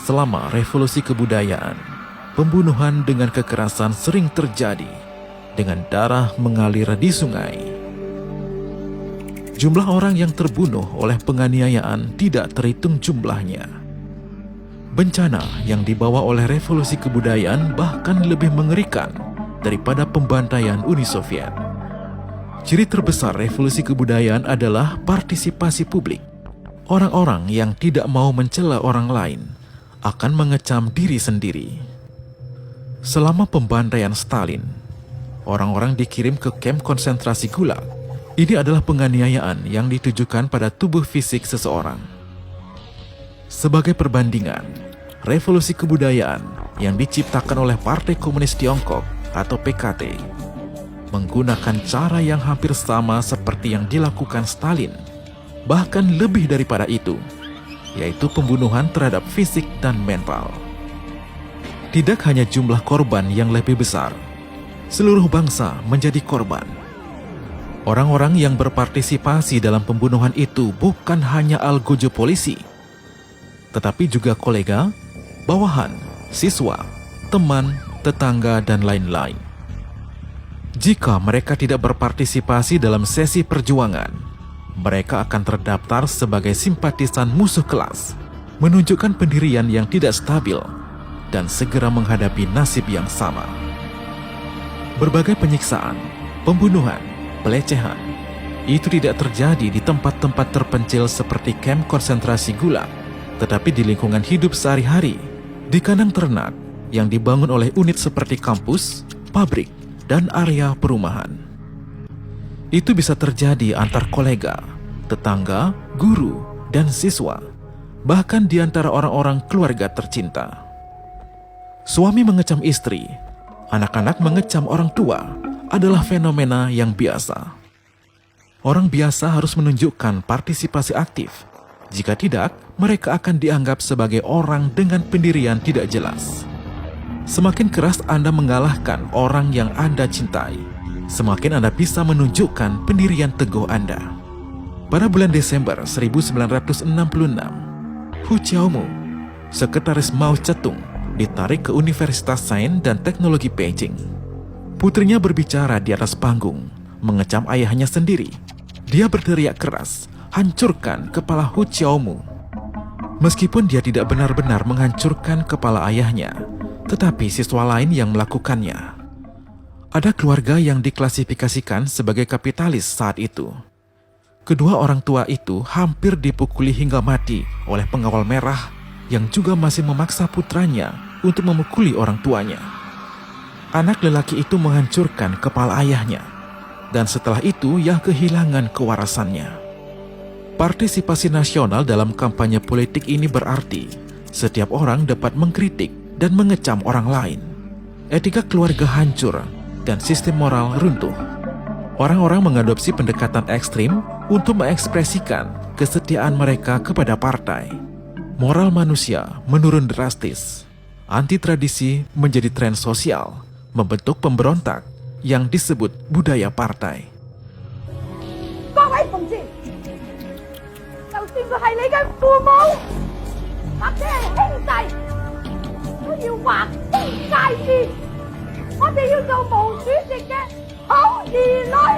Selama revolusi kebudayaan, pembunuhan dengan kekerasan sering terjadi, dengan darah mengalir di sungai. Jumlah orang yang terbunuh oleh penganiayaan tidak terhitung jumlahnya. Bencana yang dibawa oleh revolusi kebudayaan bahkan lebih mengerikan daripada pembantaian Uni Soviet. Ciri terbesar revolusi kebudayaan adalah partisipasi publik. Orang-orang yang tidak mau mencela orang lain akan mengecam diri sendiri. Selama pembantaian Stalin, orang-orang dikirim ke kamp konsentrasi Gulag. Ini adalah penganiayaan yang ditujukan pada tubuh fisik seseorang. Sebagai perbandingan, revolusi kebudayaan yang diciptakan oleh Partai Komunis Tiongkok atau PKT menggunakan cara yang hampir sama seperti yang dilakukan Stalin, bahkan lebih daripada itu, yaitu pembunuhan terhadap fisik dan mental. Tidak hanya jumlah korban yang lebih besar, seluruh bangsa menjadi korban. Orang-orang yang berpartisipasi dalam pembunuhan itu bukan hanya algojo polisi, tetapi juga kolega, bawahan, siswa, teman, tetangga, dan lain-lain. Jika mereka tidak berpartisipasi dalam sesi perjuangan, mereka akan terdaftar sebagai simpatisan musuh kelas, menunjukkan pendirian yang tidak stabil, dan segera menghadapi nasib yang sama. Berbagai penyiksaan, pembunuhan, pelecehan, itu tidak terjadi di tempat-tempat terpencil seperti kamp konsentrasi Gulag, tetapi di lingkungan hidup sehari-hari, di kandang ternak yang dibangun oleh unit seperti kampus, pabrik, dan area perumahan. Itu bisa terjadi antar kolega, tetangga, guru, dan siswa, bahkan di antara orang-orang keluarga tercinta. Suami mengecam istri, anak-anak mengecam orang tua adalah fenomena yang biasa. Orang biasa harus menunjukkan partisipasi aktif. Jika tidak, mereka akan dianggap sebagai orang dengan pendirian tidak jelas. Semakin keras Anda mengalahkan orang yang Anda cintai, semakin Anda bisa menunjukkan pendirian teguh Anda. Pada bulan Desember 1966, Hu Xiaomu, sekretaris Mao Zedong, ditarik ke Universitas Sains dan Teknologi Beijing. Putrinya berbicara di atas panggung, mengecam ayahnya sendiri. Dia berteriak keras, "Hancurkan kepala Hu Xiaomu." Meskipun dia tidak benar-benar menghancurkan kepala ayahnya, tetapi siswa lain yang melakukannya. Ada keluarga yang diklasifikasikan sebagai kapitalis saat itu. Kedua orang tua itu hampir dipukuli hingga mati oleh pengawal merah yang juga masih memaksa putranya untuk memukuli orang tuanya. Anak lelaki itu menghancurkan kepala ayahnya, dan setelah itu ia kehilangan kewarasannya. Partisipasi nasional dalam kampanye politik ini berarti setiap orang dapat mengkritik dan mengecam orang lain. Etika keluarga hancur dan sistem moral runtuh. Orang-orang mengadopsi pendekatan ekstrim untuk mengekspresikan kesetiaan mereka kepada partai. Moral manusia menurun drastis. Anti-tradisi menjadi tren sosial, membentuk pemberontak yang disebut budaya partai. 各位同志，就算佢係你嘅父母，或者係兄弟，都要劃清界線。我哋要做毛主席嘅好兒女。